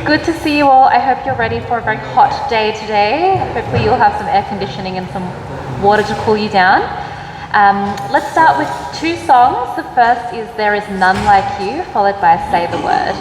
good to see you all. I hope you're ready for a very hot day today. Hopefully you'll have some air conditioning and some water to cool you down. Let's start with two songs. The first is There Is None Like You, followed by Say the Word.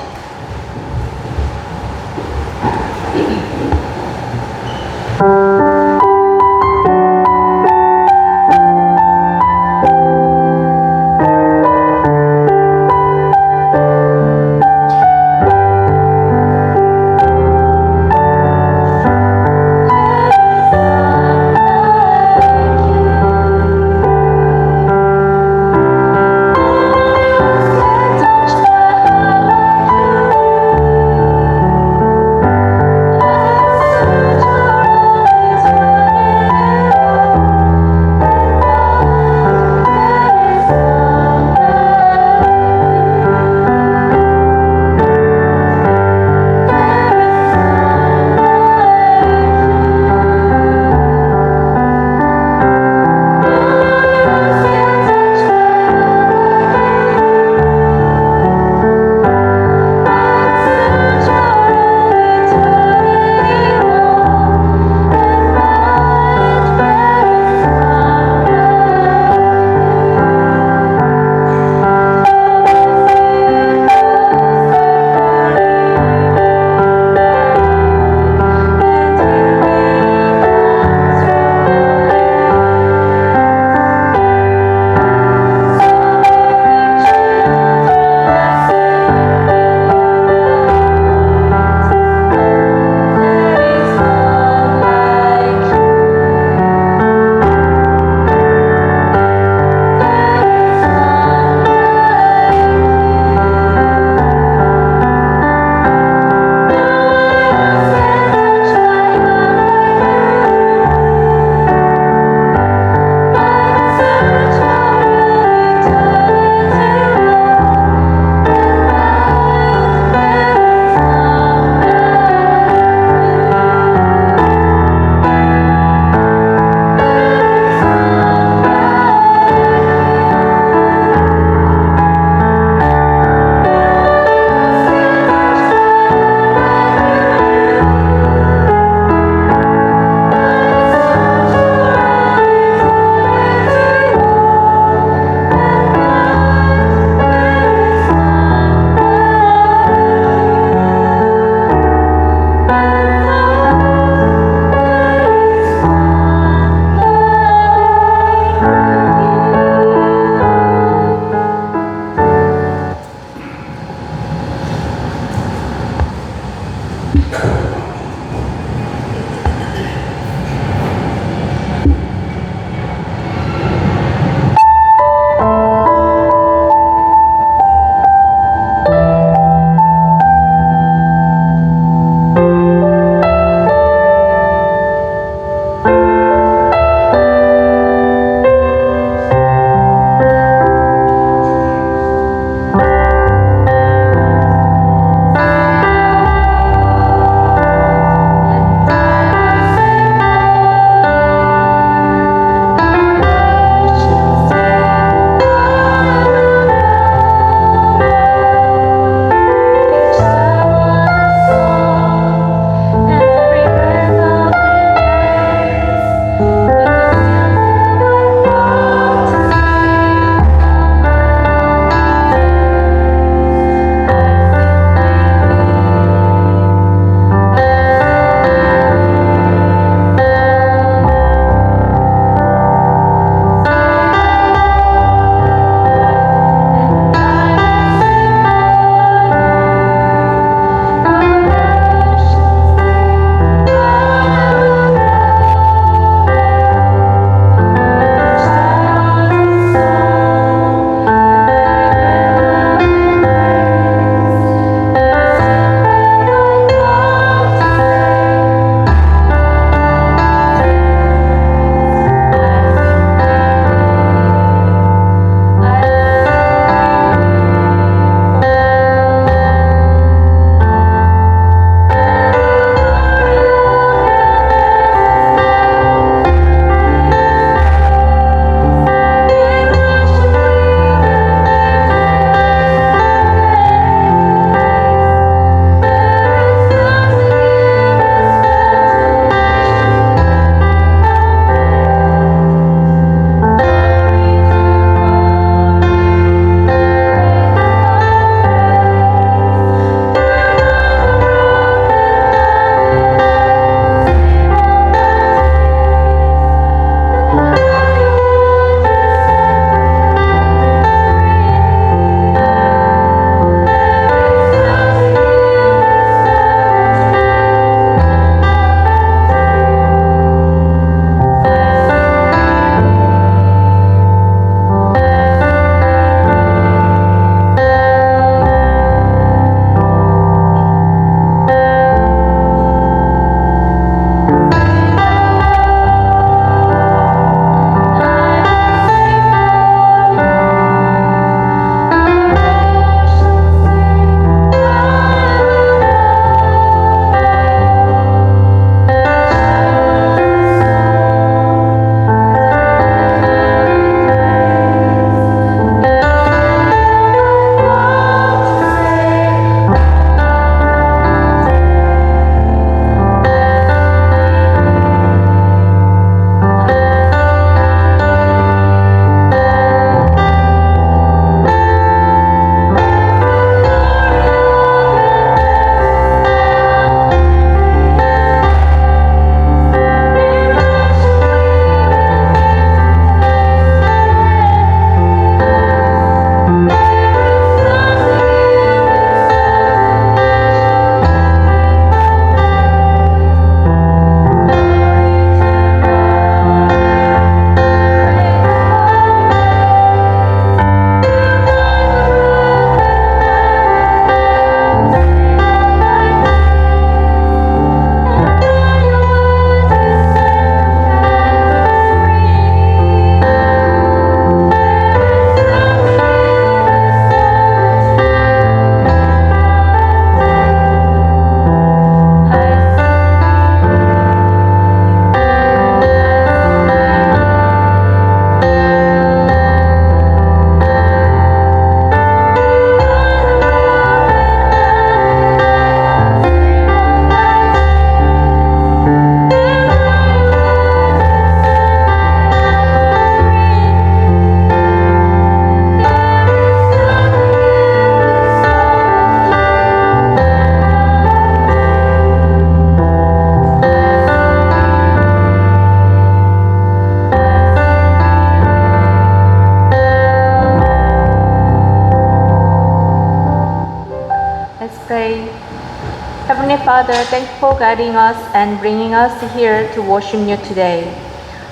Heavenly Father, thank you for guiding us and bringing us here to worship you today.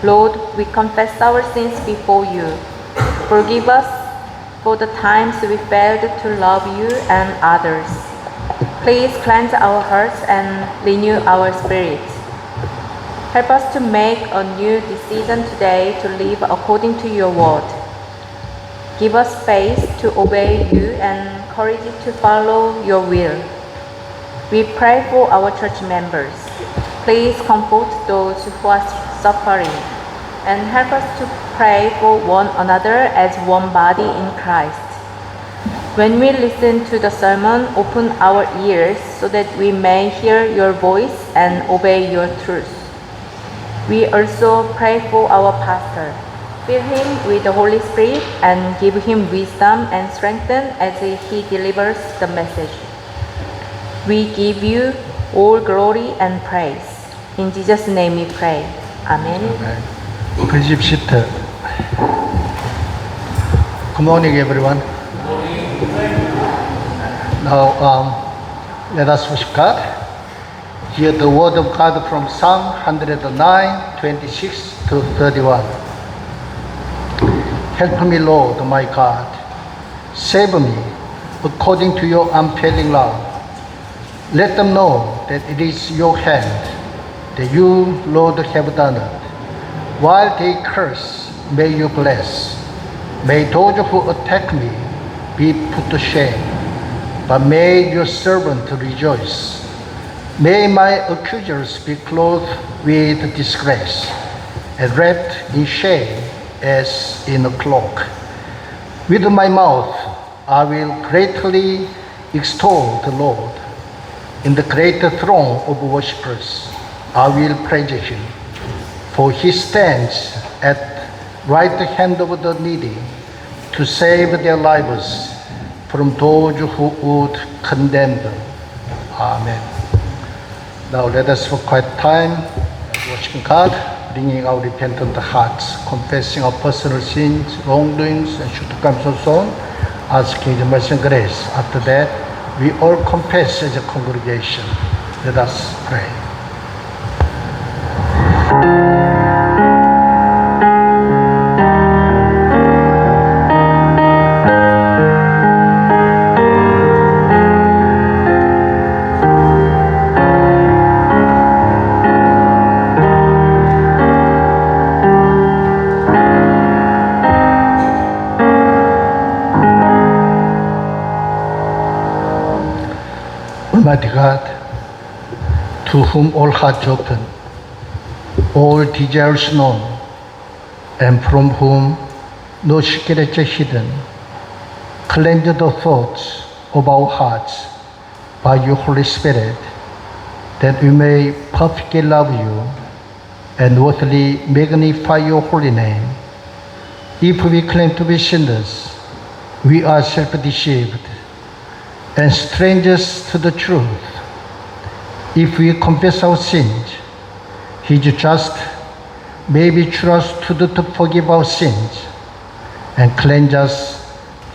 Lord, we confess our sins before you. Forgive us for the times we failed to love you and others. Please cleanse our hearts and renew our spirits. Help us to make a new decision today to live according to your word. Give us faith to obey you and courage to follow your will. We pray for our church members. Please comfort those who are suffering and help us to pray for one another as one body in Christ. When we listen to the sermon, open our ears so that we may hear your voice and obey your truth. We also pray for our pastor. Fill him with the Holy Spirit and give him wisdom and strength as he delivers the message. We give you all glory and praise. In Jesus' name we pray. Amen. Worship seat. Good morning, everyone. Now, let us worship God. Hear the word of God from Psalm 109, 26 to 31. Help me, Lord, my God. Save me according to your unfailing love. Let them know that it is your hand, that you, Lord, have done it. While they curse, may you bless. May those who attack me be put to shame, but may your servant rejoice. May my accusers be clothed with disgrace and wrapped in shame as in a cloak. With my mouth I will greatly extol the Lord. In the great throng of worshippers I will praise him, for he stands at right hand of the needy to save their lives from those who would condemn them. Amen. Now let us for quiet time worshiping God, bringing our repentant hearts, confessing our personal sins, wrongdoings, and shortcomings also, asking His mercy and grace. After that, we all confess as a congregation. Let us pray. Almighty God, to whom all hearts open, all desires known, and from whom no secrets are hidden, cleanse the thoughts of our hearts by your Holy Spirit, that we may perfectly love you and worthily magnify your holy name. If we claim to be sinners, we are self-deceived and strangers to the truth. If we confess our sins, He is just, may be trusted to forgive our sins and cleanse us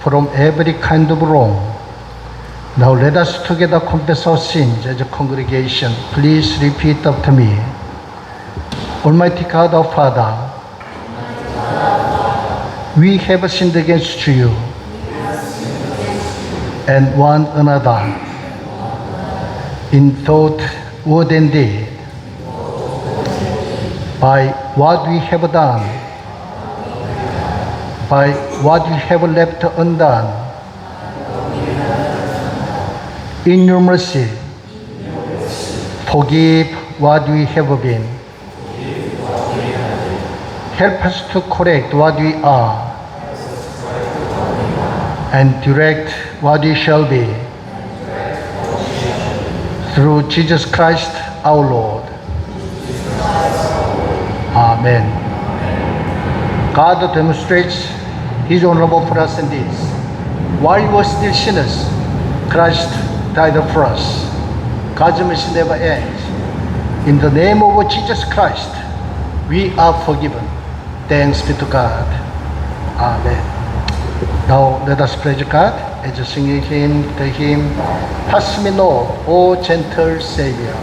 from every kind of wrong. Now let us together confess our sins as a congregation. Please repeat after me. Almighty God, our Father, we have sinned against you and one another in thought, word, and deed, by what we have done, by what we have left undone. In your mercy, forgive what we have been. Help us to correct what we are and direct what we shall be. Through Jesus Christ our Lord. Amen. God demonstrates His own love for us in this. While we were still sinners, Christ died for us. God's mercy never ends. In the name of Jesus Christ, we are forgiven. Thanks be to God. Amen. Now let us praise God. as singing hymn the hymn, Pass me not, O gentle Savior.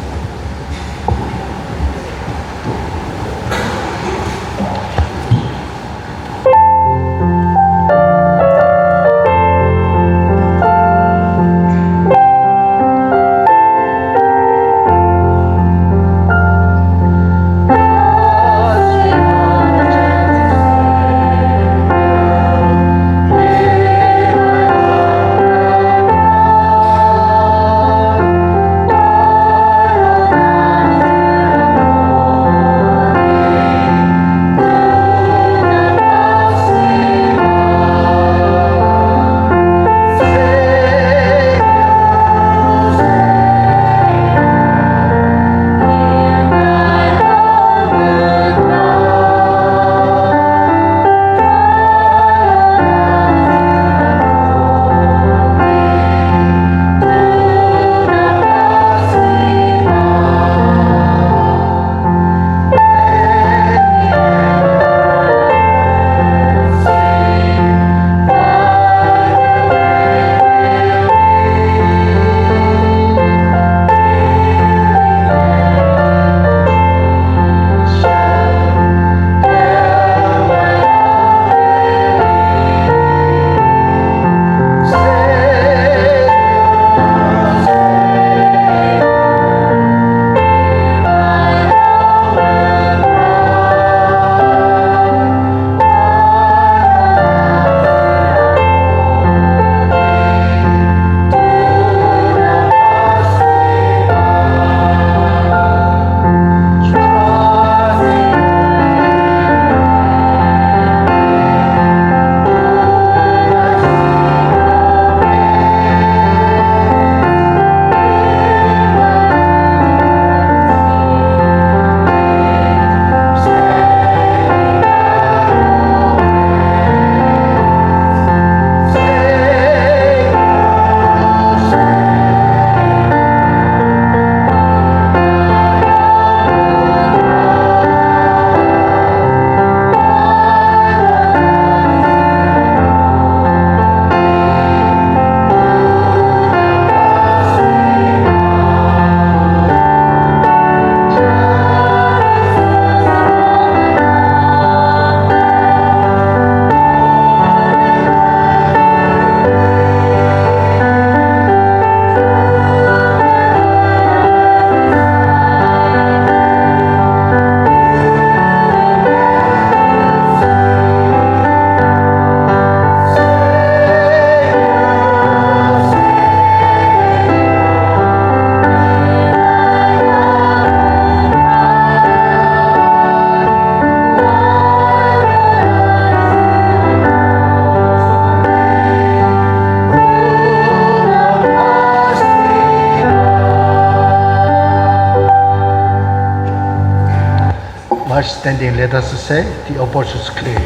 While standing, let us say the Apostles' Creed.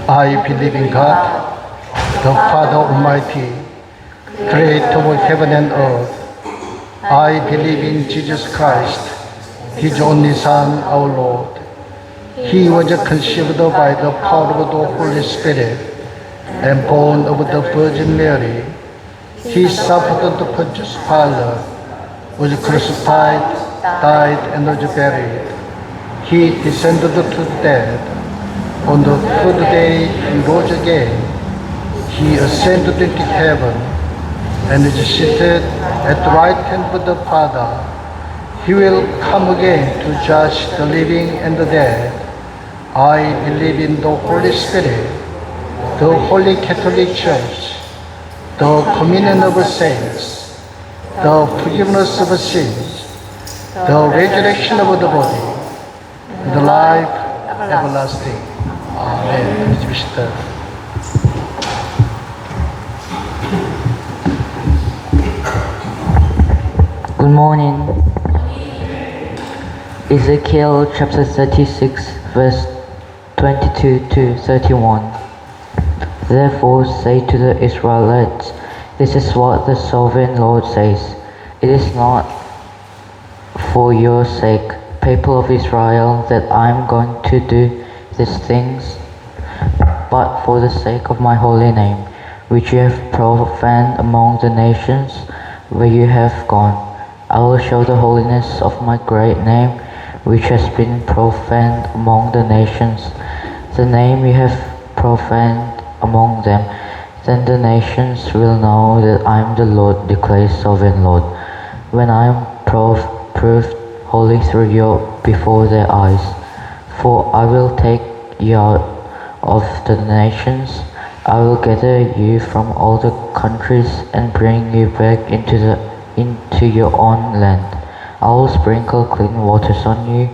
I believe in God, the Father Almighty, creator of heaven and earth. I believe in Jesus Christ, His only Son, our Lord. He was conceived by the power of the Holy Spirit and born of the Virgin Mary. He suffered under Pontius Pilate, was crucified, died, and was buried. He descended to the dead. On the third day he rose again. He ascended into heaven and is seated at the right hand of the Father. He will come again to judge the living and the dead. I believe in the Holy Spirit, the Holy Catholic Church, the communion of saints, the forgiveness of sins, the resurrection of the body, and the life everlasting. Amen. Please be seated. Good morning. Ezekiel chapter 36, verse 22 to 31. Therefore say to the Israelites, this is what the sovereign Lord says. It is not for your sake, people of Israel, that I am going to do these things, but for the sake of my holy name, which you have profaned among the nations where you have gone. I will show the holiness of my great name, which has been profaned among the nations, the name you have profaned among them. Then the nations will know that I am the Lord, declares Sovereign Lord, when I am proved holy through you before their eyes. For I will take you out of the nations, I will gather you from all the countries and bring you back into your own land. I will sprinkle clean waters on you,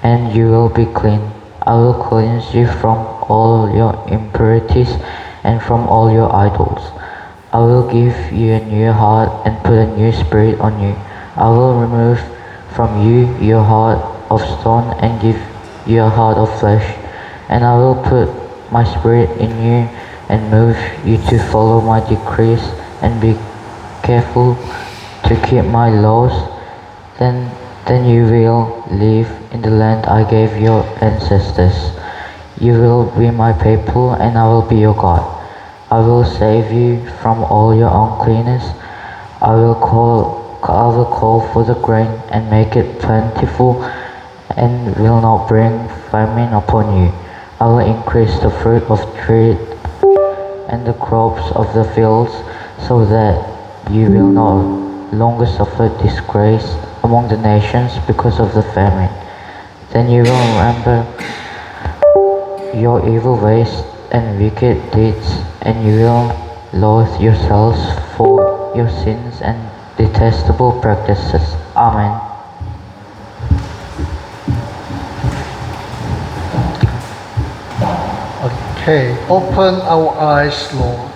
and you will be clean. I will cleanse you from all your impurities and from all your idols. I will give you a new heart and put a new spirit on you. I will remove from you your heart of stone and give you a heart of flesh. And I will put my spirit in you and move you to follow my decrees and be careful to keep my laws. Then you will live in the land I gave your ancestors. You will be my people and I will be your God. I will save you from all your uncleanness. I will call for the grain and make it plentiful and will not bring famine upon you. I will increase the fruit of trees and the crops of the fields so that you will no longer suffer disgrace among the nations because of the famine. Then you will remember your evil ways and wicked deeds, and you will loathe yourselves for your sins and detestable practices. Amen. Okay, open our eyes, Lord.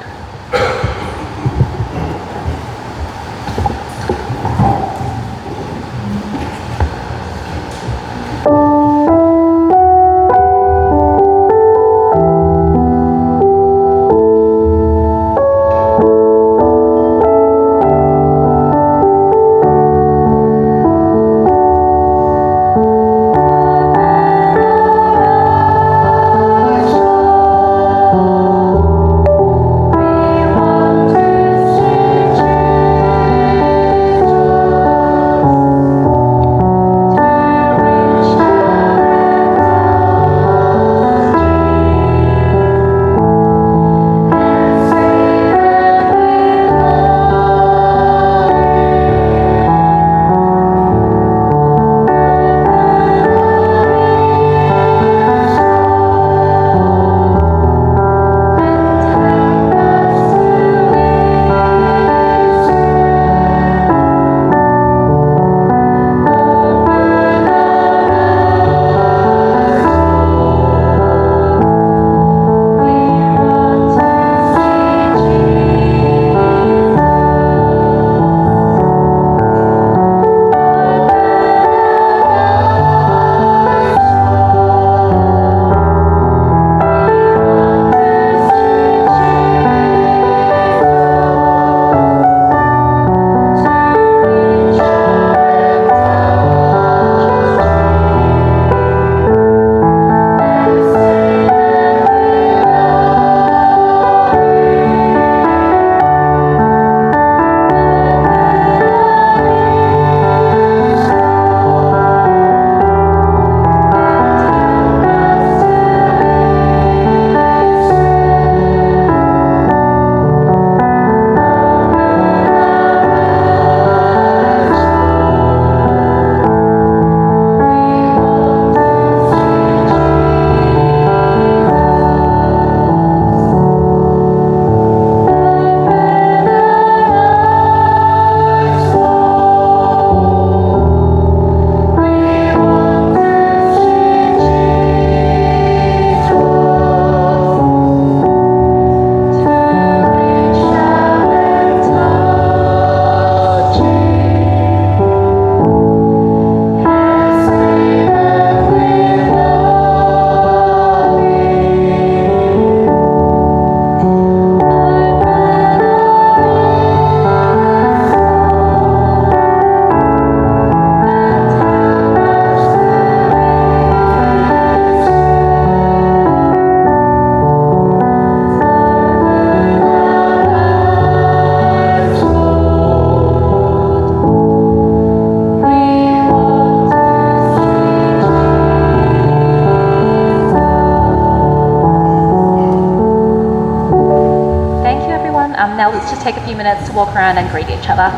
walk around and greet each other.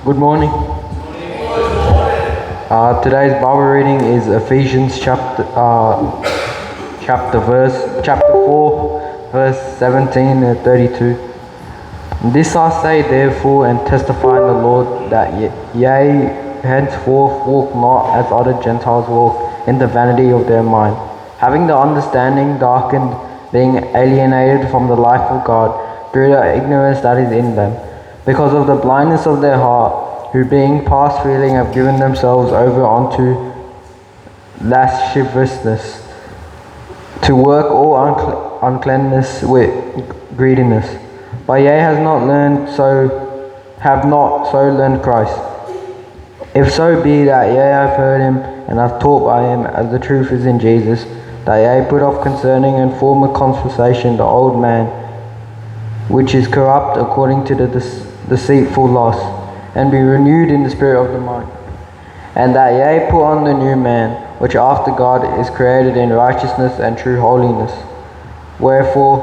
Good morning. Today's Bible reading is Ephesians chapter 4, verse 17 and 32. This I say therefore and testify in the Lord that ye henceforth walk not as other Gentiles walk in the vanity of their mind, having the understanding darkened, being alienated from the life of God through the ignorance that is in them, because of the blindness of their heart, who being past feeling have given themselves over unto lasciviousness, to work all uncleanness with greediness. But ye have not so learned Christ. If so be that ye have heard him and have taught by him, as the truth is in Jesus, that ye put off concerning and former conversation the old man, which is corrupt according to the deceitful lust, and be renewed in the spirit of the mind. And that ye put on the new man, which after God is created in righteousness and true holiness. Wherefore,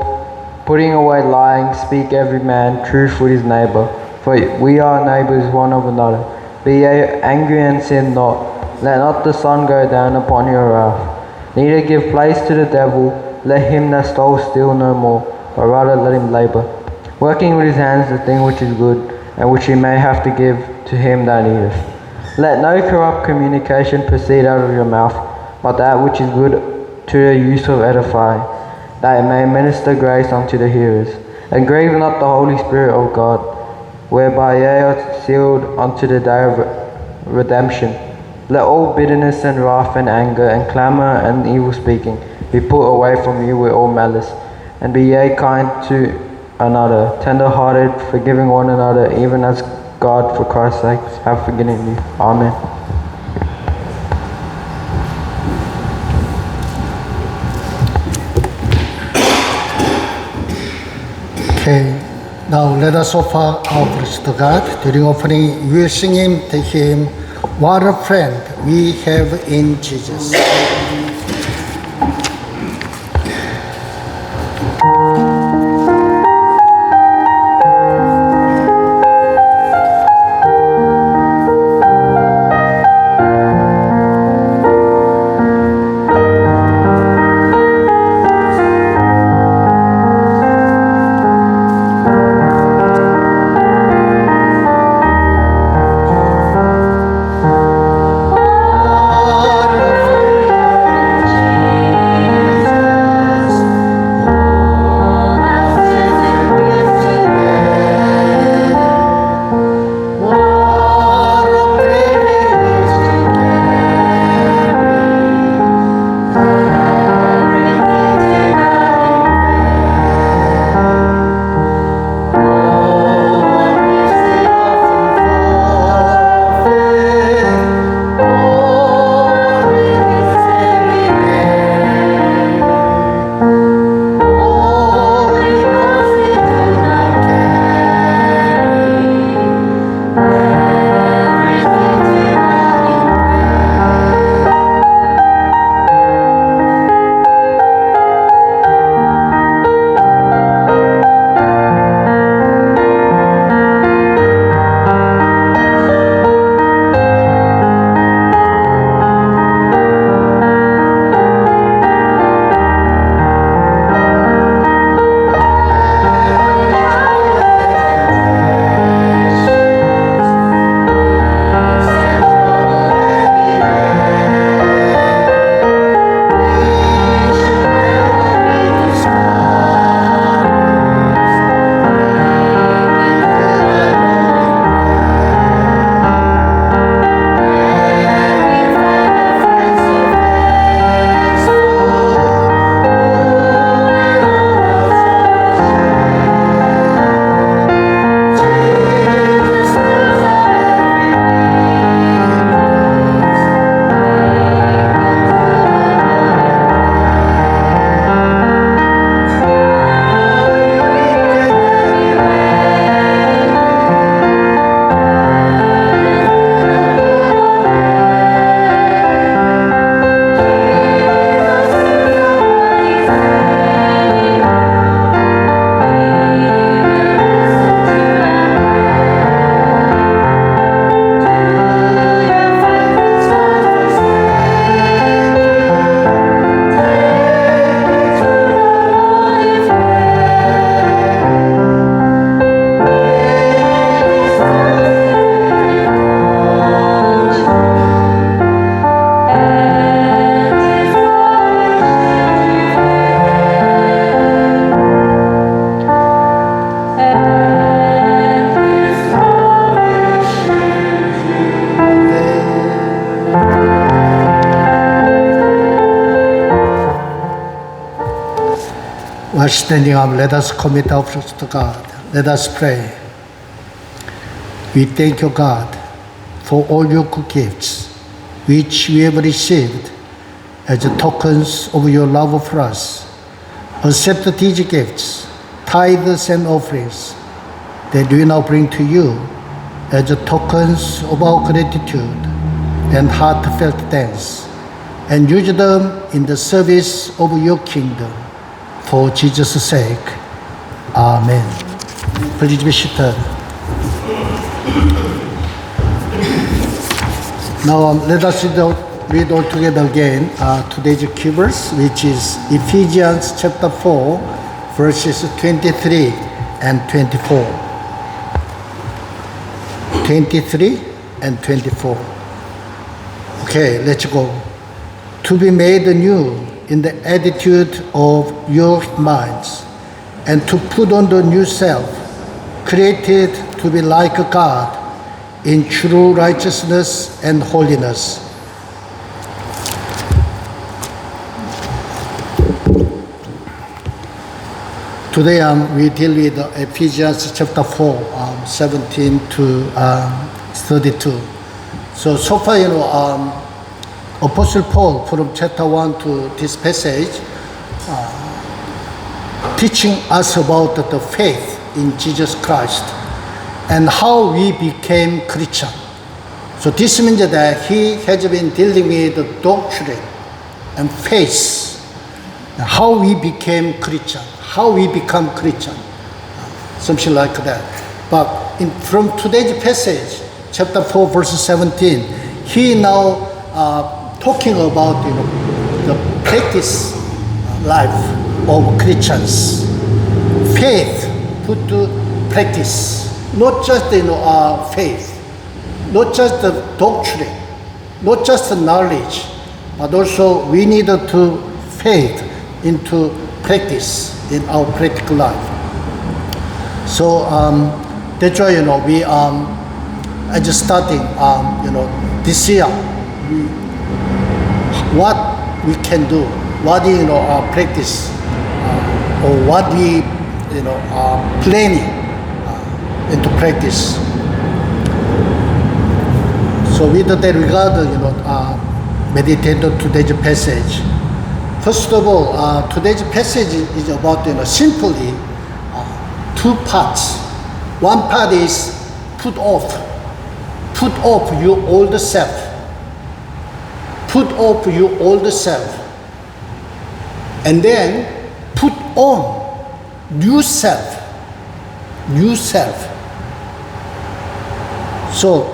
putting away lying, speak every man truth with his neighbour, for we are neighbours one of another. Be ye angry and sin not. Let not the sun go down upon your wrath. Neither give place to the devil. Let him that stole steal no more, but rather let him labour, working with his hands the thing which is good, and which he may have to give to him that needeth. Let no corrupt communication proceed out of your mouth, but that which is good to the use of edifying, that it may minister grace unto the hearers. And grieve not the Holy Spirit of God, whereby ye are sealed unto the day of redemption. Let all bitterness and wrath and anger and clamour and evil speaking be put away from you with all malice. And be ye kind to another, tender-hearted, forgiving one another, even as God for Christ's sake have forgiven you. Amen. Okay, now let us offer our praise to God. During offering, we will sing the hymn, What a Friend We Have in Jesus. While standing up, let us commit ourselves to God. Let us pray. We thank you, God, for all your good gifts, which we have received as tokens of your love for us. Accept these gifts, tithes and offerings, that we now bring to you as tokens of our gratitude and heartfelt thanks, and use them in the service of your kingdom. For Jesus' sake. Amen. Please be seated. Now let us read all together again today's key verse, which is Ephesians chapter 4, verses 23 and 24. 23 and 24. Okay, let's go. To be made new in the attitude of your minds, and to put on the new self, created to be like God in true righteousness and holiness. Today we deal with Ephesians chapter 4, 17 to 32. So far, Apostle Paul from chapter 1 to this passage teaching us about the faith in Jesus Christ and how we became Christian. So this means that he has been dealing with doctrine and faith, how we became Christian, how we become Christian, something like that. But from today's passage, chapter 4, verse 17, he now talking about the practice life of Christians, faith put to practice, not just faith, not just the doctrine, not just the knowledge, but also we need to faith into practice in our practical life. So that's why we as starting this year, what we can do, what our practice, or what we are planning into practice. So with that regard, meditate on today's passage. First of all, today's passage is about simply two parts. One part is put off your old self. Put off your old self, and then put on new self. So,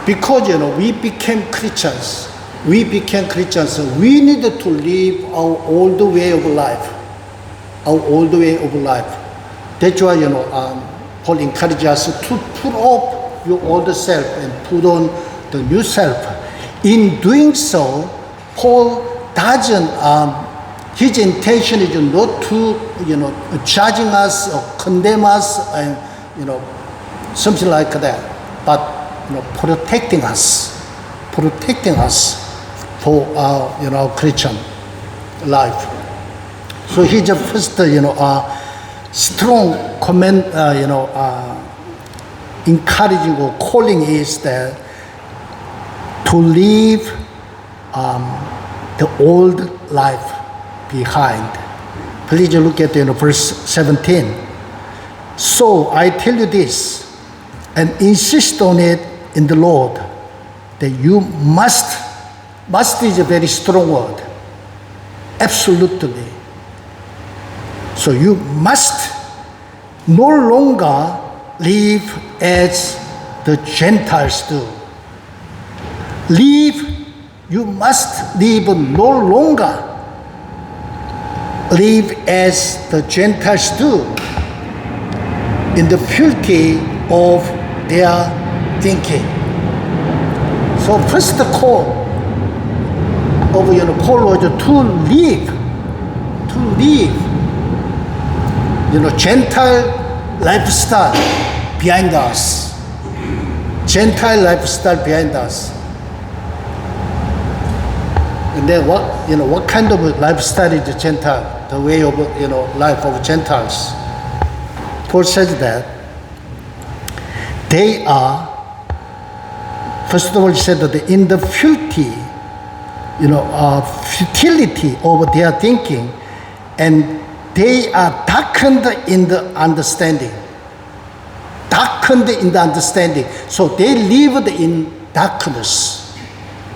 because we became Christians, we needed to live our old way of life. That's why Paul encourages us to put off your old self and put on the new self. In doing so, Paul doesn't, his intention is not to, judging us or condemn us and, something like that, but, protecting us for our, Christian life. So his first, strong comment, encouraging or calling is that to leave the old life behind. Please look at verse 17. So I tell you this, and insist on it in the Lord, that you must is a very strong word, absolutely. So you must no longer live as the Gentiles do. You must live no longer live as the Gentiles do in the purity of their thinking. So first call of Paul was to live, Gentile lifestyle behind us. And then what kind of lifestyle is the Gentile? The way of life of Gentiles. Paul says that they are. First of all, he said that in the futility of their thinking, and they are darkened in the understanding. Darkened in the understanding. So they lived in darkness.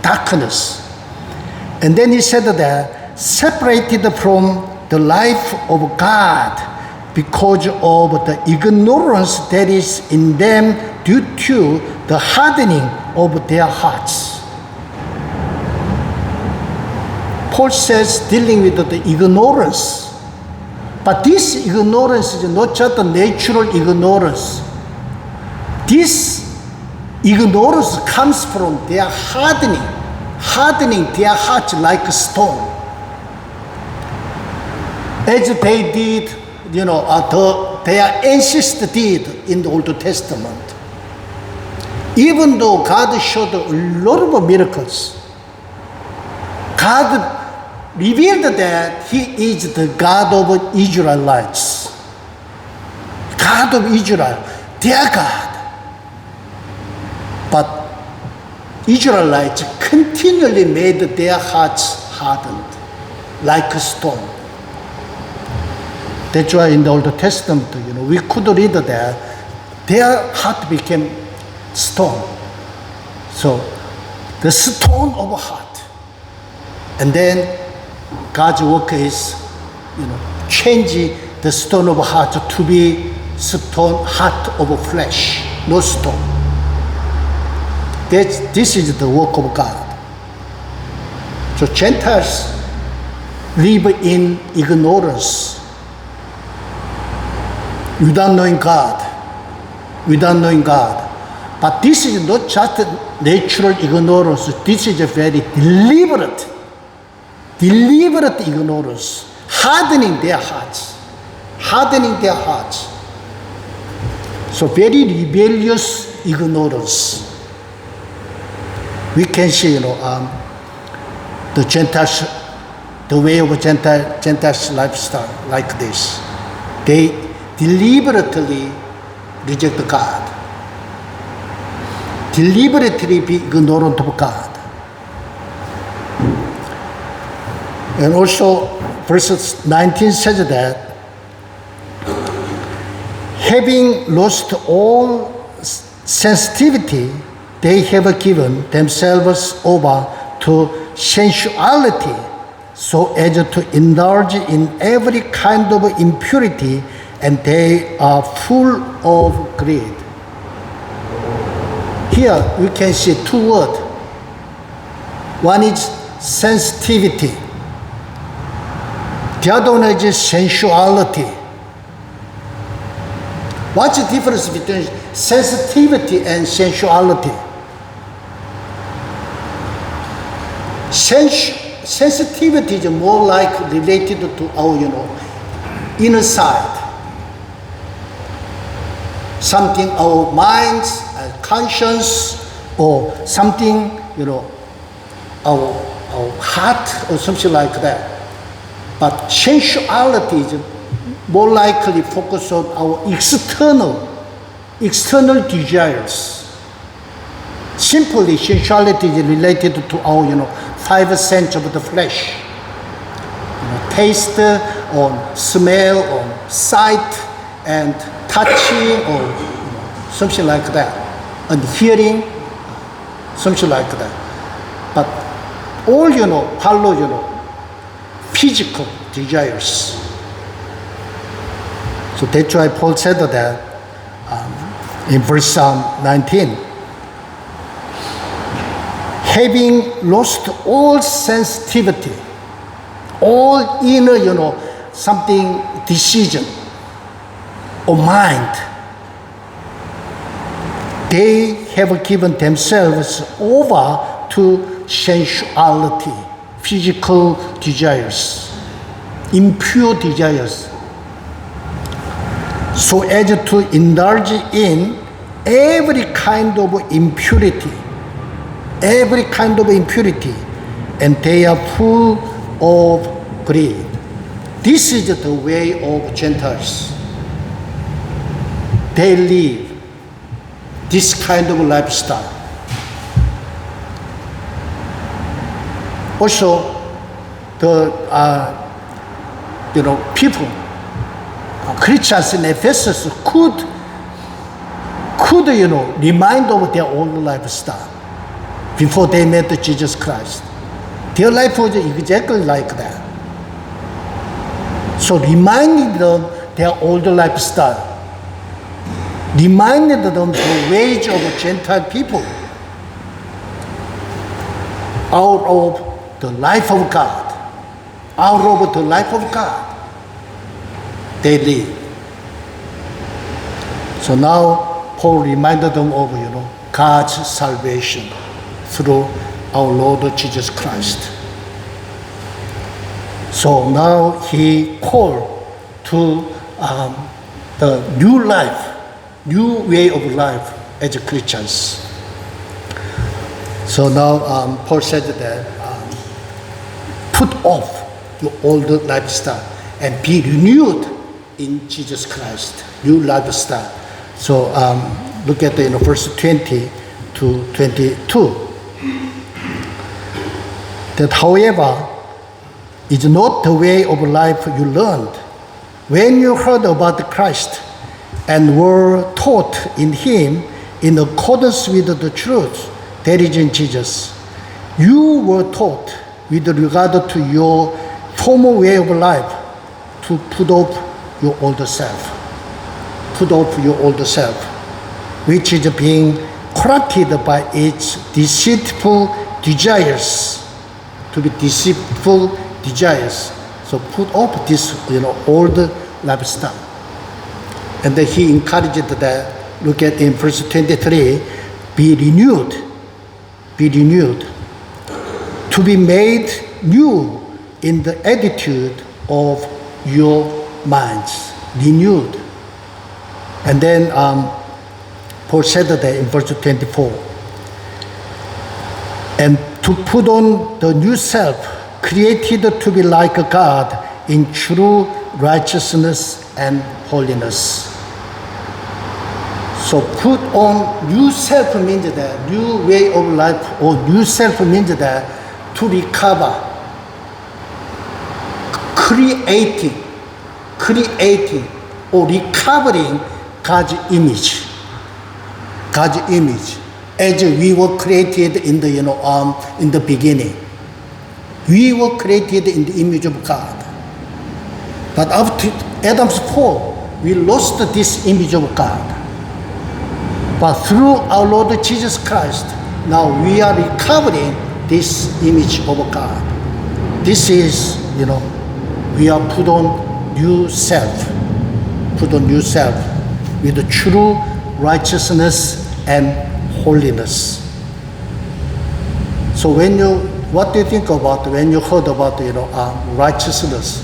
Darkness. And then he said that separated from the life of God because of the ignorance that is in them due to the hardening of their hearts. Paul says dealing with the ignorance. But this ignorance is not just the natural ignorance. This ignorance comes from their hardening their hearts like a stone. As they did, their ancestors did in the Old Testament. Even though God showed a lot of miracles, God revealed that He is the God of Israelites. God of Israel, their God. But Israelites continually made their hearts hardened, like a stone. That's why in the Old Testament, we could read that their heart became stone. So, the stone of heart. And then God's work is, changing the stone of heart to be stone heart of flesh, no stone. This is the work of God. So Gentiles live in ignorance, without knowing God. But this is not just natural ignorance. This is a very deliberate ignorance, hardening their hearts. So very rebellious ignorance. We can see, the Gentiles, the way of Gentiles lifestyle like this. They deliberately reject God. Deliberately be ignorant of God. And also, verse 19 says that, having lost all sensitivity, they have given themselves over to sensuality so as to indulge in every kind of impurity, and they are full of greed. Here we can see two words. One is sensitivity. The other one is sensuality. What's the difference between sensitivity and sensuality? Sensitivity is more like related to our, inner side. Something our minds, our conscience, or something, our heart, or something like that. But sensuality is more likely focused on our external desires. Simply, sensuality is related to our, five senses of the flesh. Taste, or smell, or sight, and touching, or something like that. And hearing, something like that. But all, follow, physical desires. So that's why Paul said that in verse 19. Having lost all sensitivity, all inner, something decision or mind, they have given themselves over to sensuality, physical desires, impure desires, so as to indulge in every kind of impurity, and they are full of greed. This is the way of Gentiles. They live this kind of lifestyle. Also, the people, Christians in Ephesus could remind of their old lifestyle before they met Jesus Christ. Their life was exactly like that. So reminding them their old lifestyle, reminded them the ways of Gentile people out of the life of God, out of the life of God they live. So now Paul reminded them of God's salvation through our Lord Jesus Christ. So now he called to the new life, new way of life as Christians. So now Paul said that put off your old lifestyle and be renewed in Jesus Christ, new lifestyle. So look at verse 20 to 22. That however is not the way of life you learned when you heard about Christ and were taught in Him in accordance with the truth that is in Jesus. You were taught with regard to your former way of life to put off your older self. Put off your older self, which is being corrupted by its deceitful desires. To be deceitful desires. So put off this old lifestyle. And then he encouraged that, look at in verse 23, be renewed, to be made new in the attitude of your minds, renewed. And then Paul said that in verse 24, and to put on the new self, created to be like God in true righteousness and holiness. So put on new self means that new way of life, or new self means that to recover, creating or recovering God's image, as we were created in the beginning. We were created in the image of God. But after Adam's fall, we lost this image of God. But through our Lord Jesus Christ, now we are recovering this image of God. This is, we are put on new self with the true righteousness and holiness. So what do you think about when you heard about righteousness?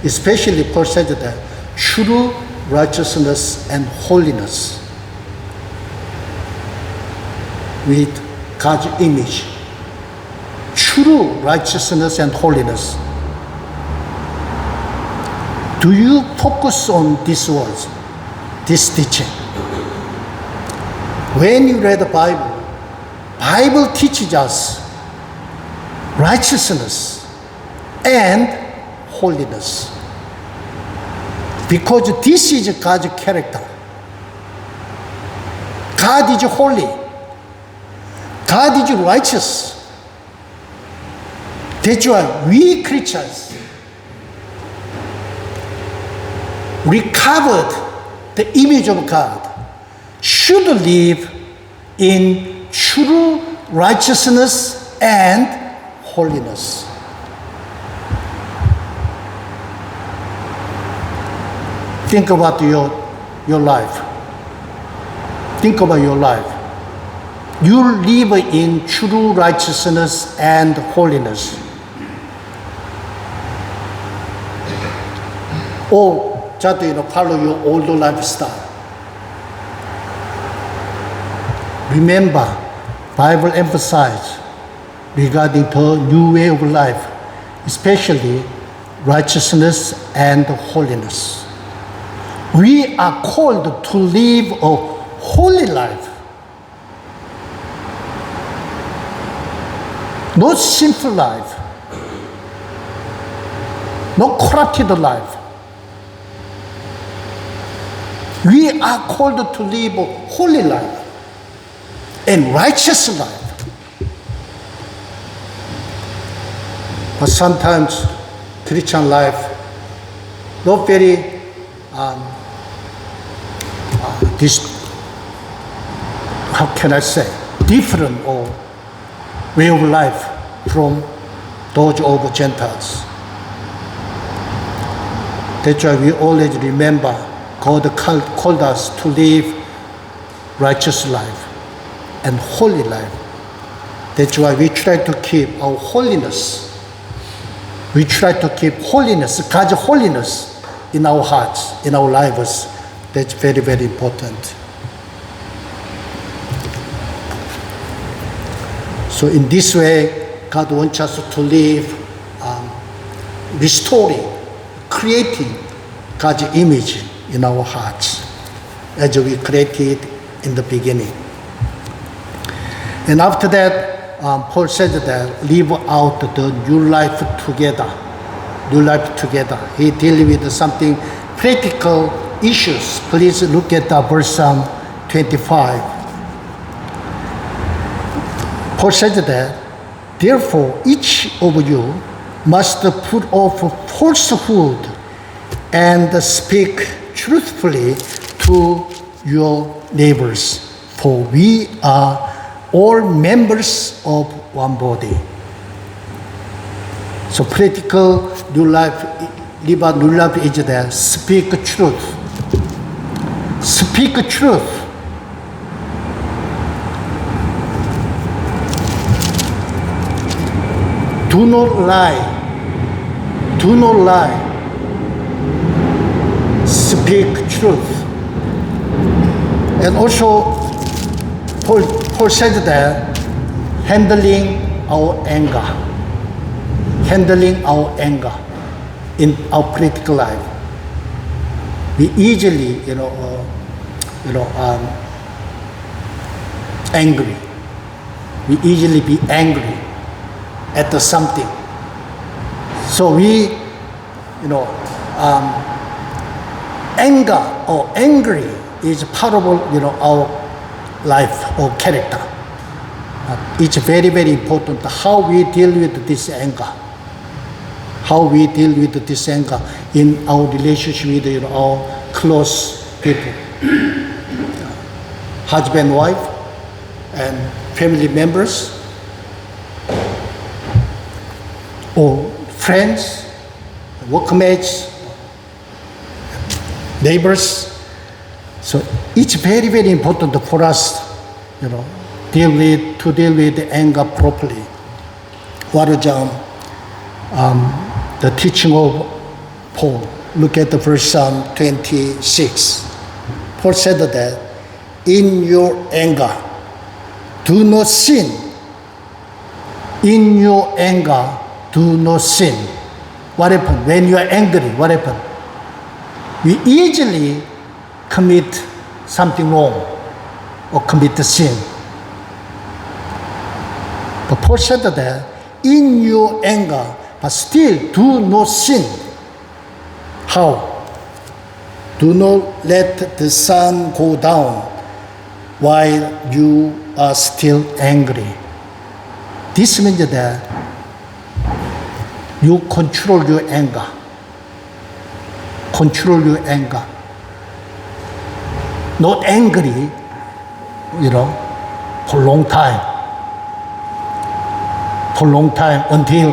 Especially Paul said that true righteousness and holiness with God's image. True righteousness and holiness. Do you focus on these words, this teaching? When you read the Bible teaches us righteousness and holiness. Because this is God's character. God is holy. God is righteous. That's why we Christians recovered the image of God should live in true righteousness and holiness. Think about your life. Think about your life. You live in true righteousness and holiness. Or just follow your old lifestyle. Remember, Bible emphasizes regarding the new way of life, especially righteousness and holiness. We are called to live a holy life, not sinful life, not corrupted life. We are called to live a holy life and righteous life. But sometimes Christian life not very how can I say, different or way of life from those of Gentiles. That's why we always remember God called us to live righteous life and holy life. That's why we try to keep our holiness. We try to keep holiness, God's holiness in our hearts, in our lives. That's very, very important. So in this way, God wants us to live, restoring, creating God's image in our hearts as we created in the beginning. And after that, Paul said that live out the new life together. New life together. He deals with something practical issues. Please look at verse 25. Paul said that, therefore each of you must put off falsehood and speak truthfully to your neighbors, for we are all members of one body. So practical new life, live a new life is that speak truth. Speak truth. Do not lie. Do not lie. Speak truth. And also, Paul said that handling our anger in our practical life. We easily, angry. We easily be angry at something. So we, anger or angry is part of, our life or character. It's very, very important how we deal with this anger. How we deal with this anger in our relationship with our close people. Husband, wife, and family members, or friends, workmates, neighbors. So it's very, very important for us, to deal with the anger properly. What is the teaching of Paul? Look at the verse 26. Paul said that in your anger, do not sin. In your anger, do not sin. What happened? When you are angry, what happened? We easily commit something wrong or commit a sin. But Paul said that in your anger, but still do not sin. How? Do not let the sun go down while you are still angry. This means that you control your anger. Control your anger. Not angry, for a long time. For a long time until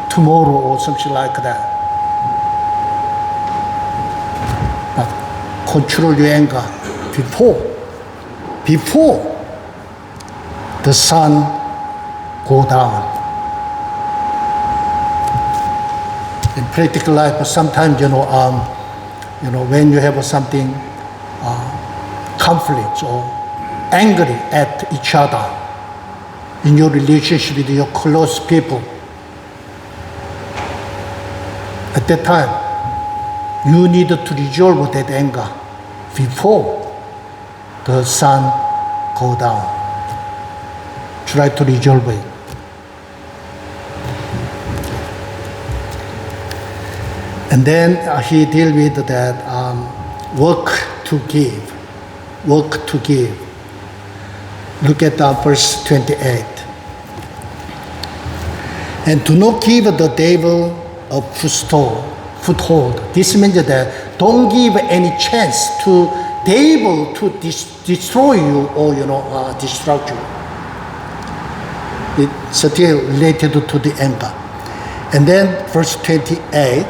tomorrow or something like that. But control your anger before the sun go down. In practical life, sometimes, when you have something, conflict or angry at each other, in your relationship with your close people. At that time, you need to resolve that anger before the sun go down. Try to resolve it. And then he deal with that work to give. Work to give. Look at verse 28. And do not give the devil a foothold. This means that don't give any chance to devil to destroy you or distract you. It's still related to the anger. And then verse 28.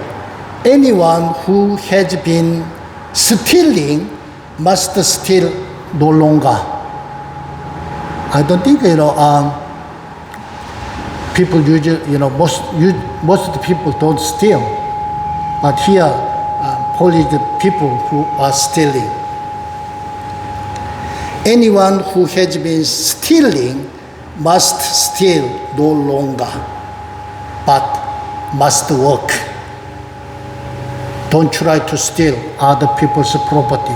Anyone who has been stealing must steal no longer. I don't think people usually most of the people don't steal, but here Paul is the people who are stealing. Anyone who has been stealing must steal no longer, but must work. Don't try to steal other people's property,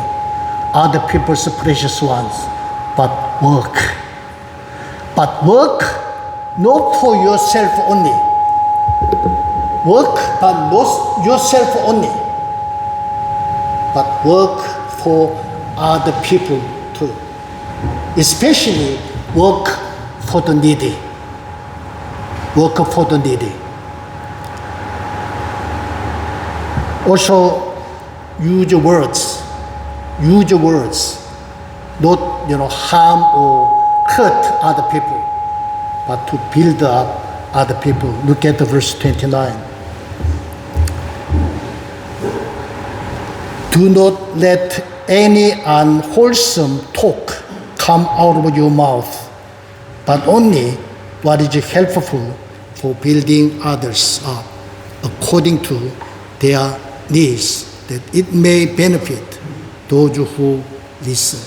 other people's precious ones, but work. But work not for yourself only. Work, but not yourself only. But work for other people too. Especially work for the needy. Work for the needy. Also, use words, not harm or hurt other people, but to build up other people. Look at the verse 29. Do not let any unwholesome talk come out of your mouth, but only what is helpful for building others up according to their needs, that it may benefit those who listen.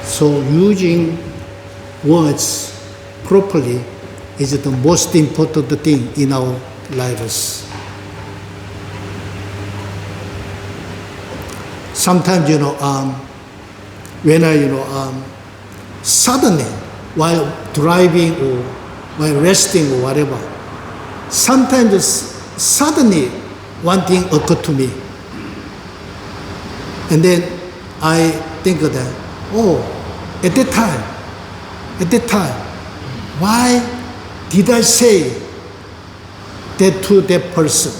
So using words properly is the most important thing in our lives. Sometimes, when I, suddenly, while driving or while resting or whatever, sometimes suddenly one thing occurred to me. And then I think of that, at that time, why did I say that to that person?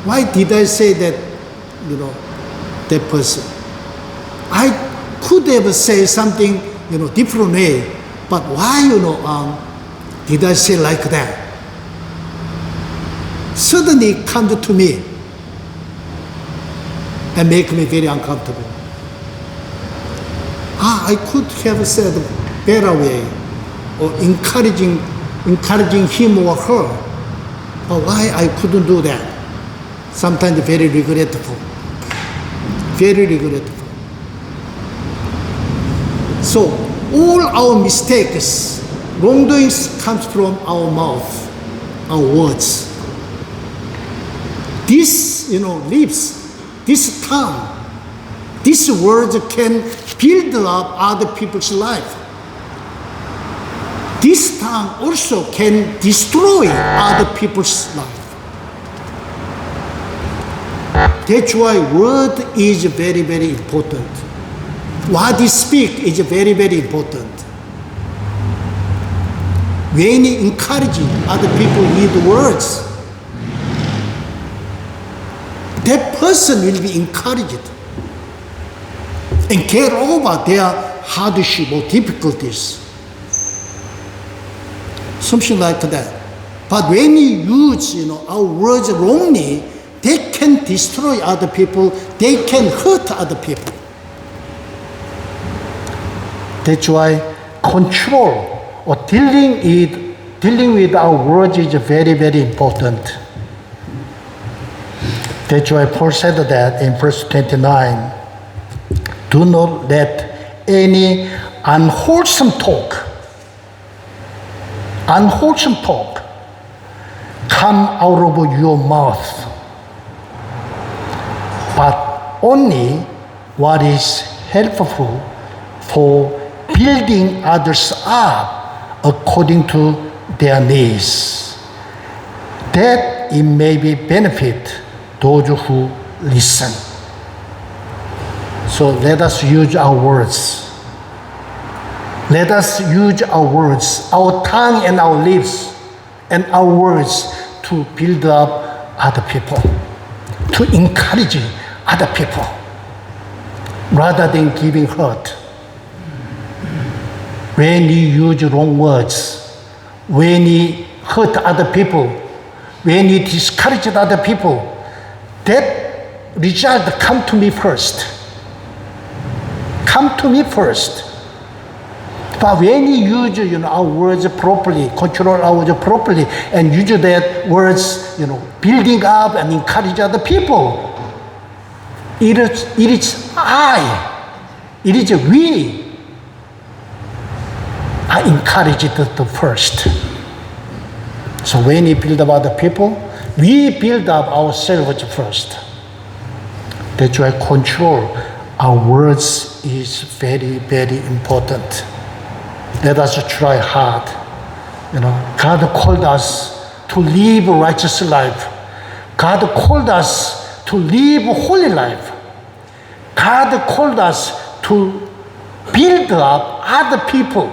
Why did I say that, that person? I could have said something, different way, but why, did I say like that? Suddenly it comes to me and make me very uncomfortable. I could have said better way or encouraging him or her, but why I couldn't do that? Sometimes very regretful. So all our mistakes, wrongdoings comes from our mouth, our words. This, lips, this tongue, these words can build up other people's life. This tongue also can destroy other people's life. That's why word is very, very important. What you speak is very, very important. When you encourage other people with words, that person will be encouraged and get over their hardship or difficulties. Something like that. But when you use, our words wrongly, they can destroy other people. They can hurt other people. That's why control or dealing with our words is very, very important. That's why Paul said that in verse 29. Do not let any unwholesome talk unwholesome talk come out of your mouth, but only what is helpful for building others up according to their needs, that it may be benefit those who listen. So let us use our words. Let us use our words, our tongue and our lips and our words to build up other people, to encourage other people, rather than giving hurt. When you use wrong words, when you hurt other people, when you discourage other people, that result come to me first. Come to me first. But when you use, our words properly, control our words properly, and use that words, building up and encourage other people, it is I, it is we are encouraged the first. So when we build up other people, we build up ourselves first. That's why control our words is very, very important. Let us try hard. God called us to live a righteous life. God called us to live a holy life. God called us to build up other people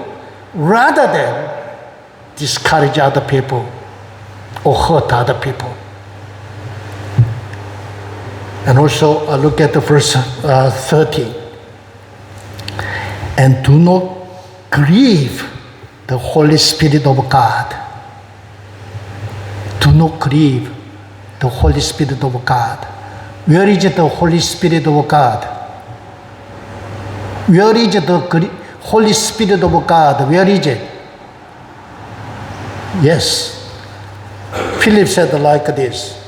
rather than discourage other people or hurt other people. And also look at the verse 30. And do not grieve the Holy Spirit of God. Do not grieve the Holy Spirit of God. Where is the Holy Spirit of God? Where is the Holy Spirit of God? Where is it? Yes. Philip said like this,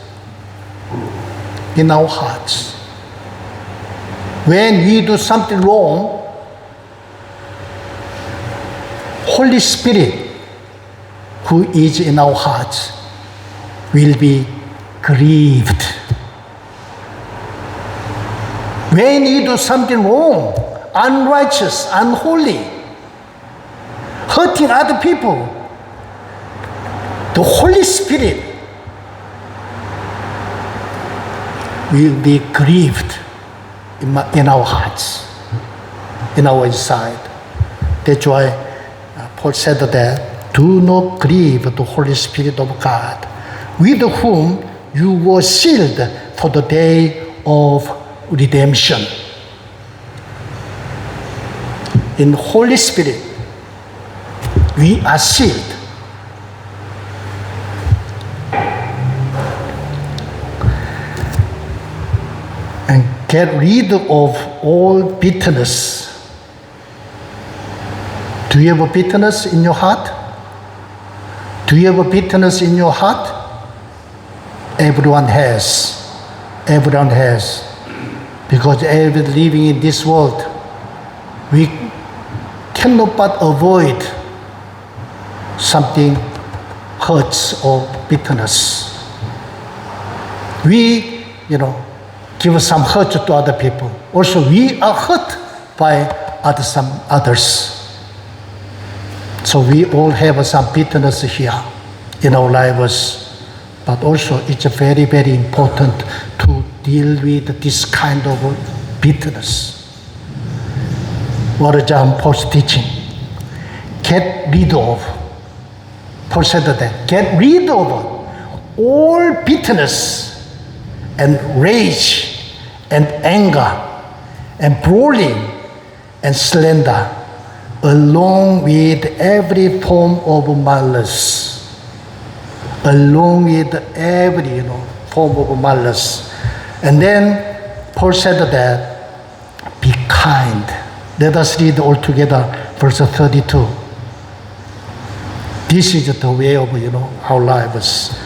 in our hearts. When we do something wrong, Holy Spirit, who is in our hearts, will be grieved. When we do something wrong, unrighteous, unholy, hurting other people, the Holy Spirit will be grieved in our hearts, in our inside. That's why Paul said that, do not grieve the Holy Spirit of God, with whom you were sealed for the day of redemption. In Holy Spirit, we are sealed. And get rid of all bitterness. Do you have a bitterness in your heart? Do you have a bitterness in your heart? Everyone has. Everyone has. Because every living in this world, we cannot but avoid something hurts or bitterness. We, give some hurt to other people. Also, we are hurt by some others. So we all have some bitterness here in our lives. But also it's very, very important to deal with this kind of bitterness. What is Paul's teaching? Get rid of. Paul said that. Get rid of all bitterness and rage and anger and brawling and slander, along with every form of malice. Along with every form of malice. And then Paul said that, be kind. Let us read all together verse 32. This is the way of our lives.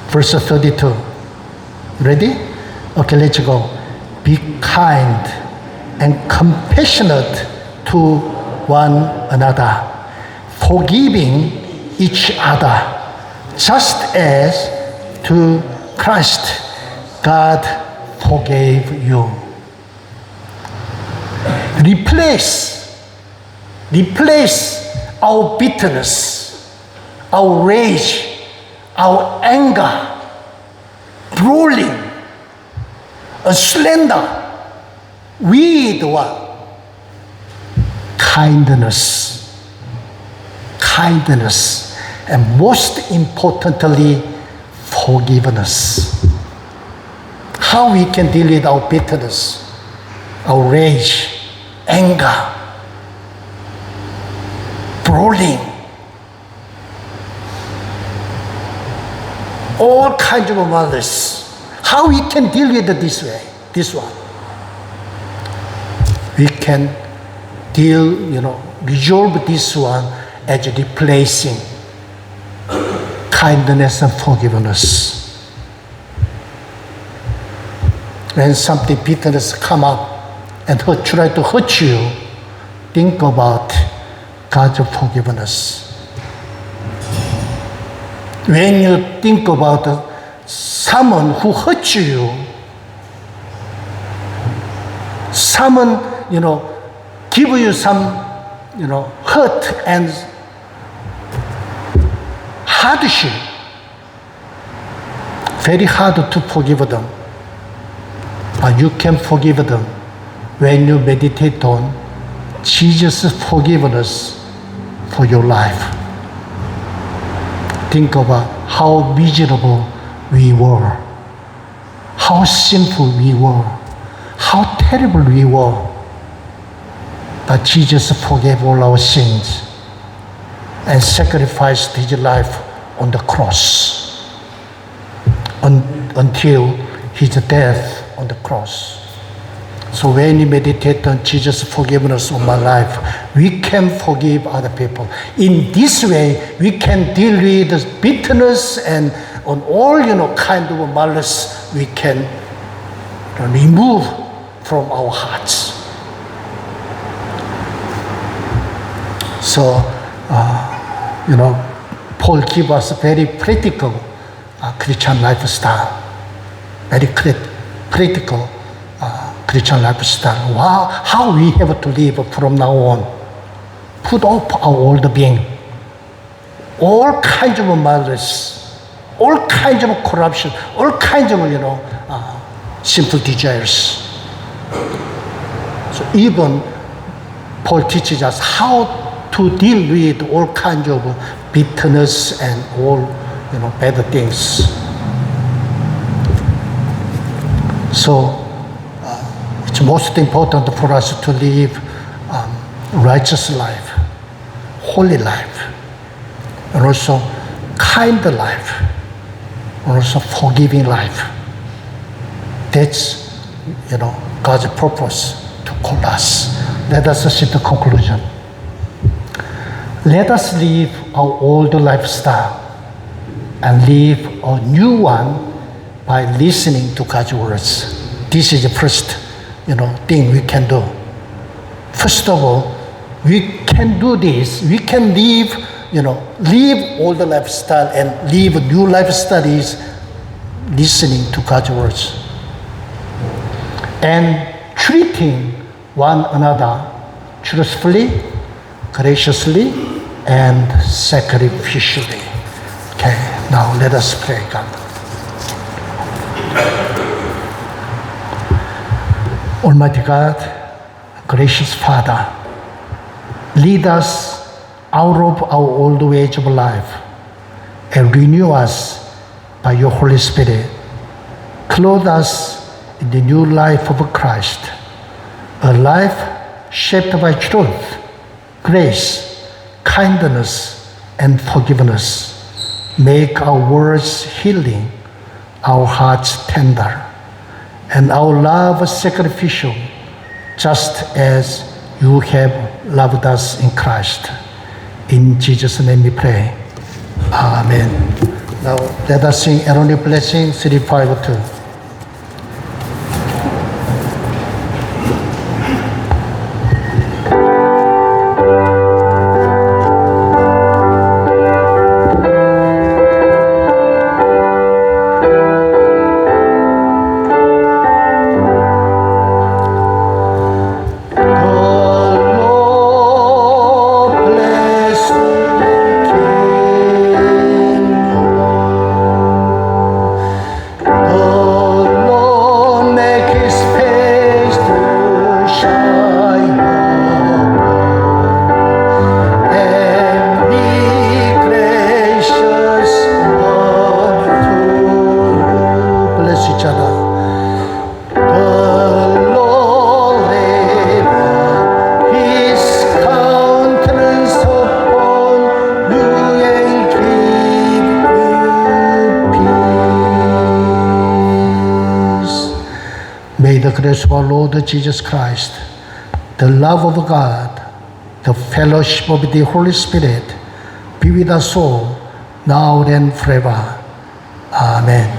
Verse 32. Ready? Okay, let's go. Be kind and compassionate to one another, forgiving each other, just as to Christ God forgave you. Replace our bitterness, our rage, our anger, brawling, slander with what? Kindness, and most importantly, forgiveness. How we can deal with our bitterness, our rage, anger, brawling, all kinds of malice. How we can deal with it this one? We can resolve this one as replacing kindness and forgiveness. When something bitterness come up and try to hurt you, think about God's forgiveness. When you think about someone who hurt you, someone, give you some, hurt and hardship, very hard to forgive them. But you can forgive them when you meditate on Jesus' forgiveness for your life. Think about how miserable we were, how sinful we were, how terrible we were. But Jesus forgave all our sins and sacrificed his life on the cross until his death on the cross. So when you meditate on Jesus' forgiveness of my life, we can forgive other people. In this way, we can deal with this bitterness and on all kind of malice we can remove from our hearts. So, Paul gives us very practical Christian lifestyle, very critical Christian lifestyle. Wow, how we have to live from now on. Put off our old being, all kinds of malice, all kinds of corruption, all kinds of sinful desires. So even Paul teaches us how to deal with all kinds of bitterness and all bad things. So it's most important for us to live righteous life, holy life, and also kind life, and also forgiving life. That's God's purpose to call us. Let us see the conclusion. Let us leave our old lifestyle and live a new one by listening to God's words. This is the first, thing we can do. First of all, we can do this. We can leave old lifestyle and live new lifestyles, listening to God's words and treating one another truthfully, graciously, and sacrificially. Okay, now let us pray, God. Almighty God, gracious Father, lead us out of our old ways of life and renew us by your Holy Spirit. Clothe us in the new life of Christ, a life shaped by truth, grace, kindness, and forgiveness. Make our words healing, our hearts tender, and our love sacrificial, just as you have loved us in Christ. In Jesus' name we pray. Amen. Now let us sing Erronio Blessing 352. of our Lord Jesus Christ, the love of God, the fellowship of the Holy Spirit be with us all, now and forever. Amen.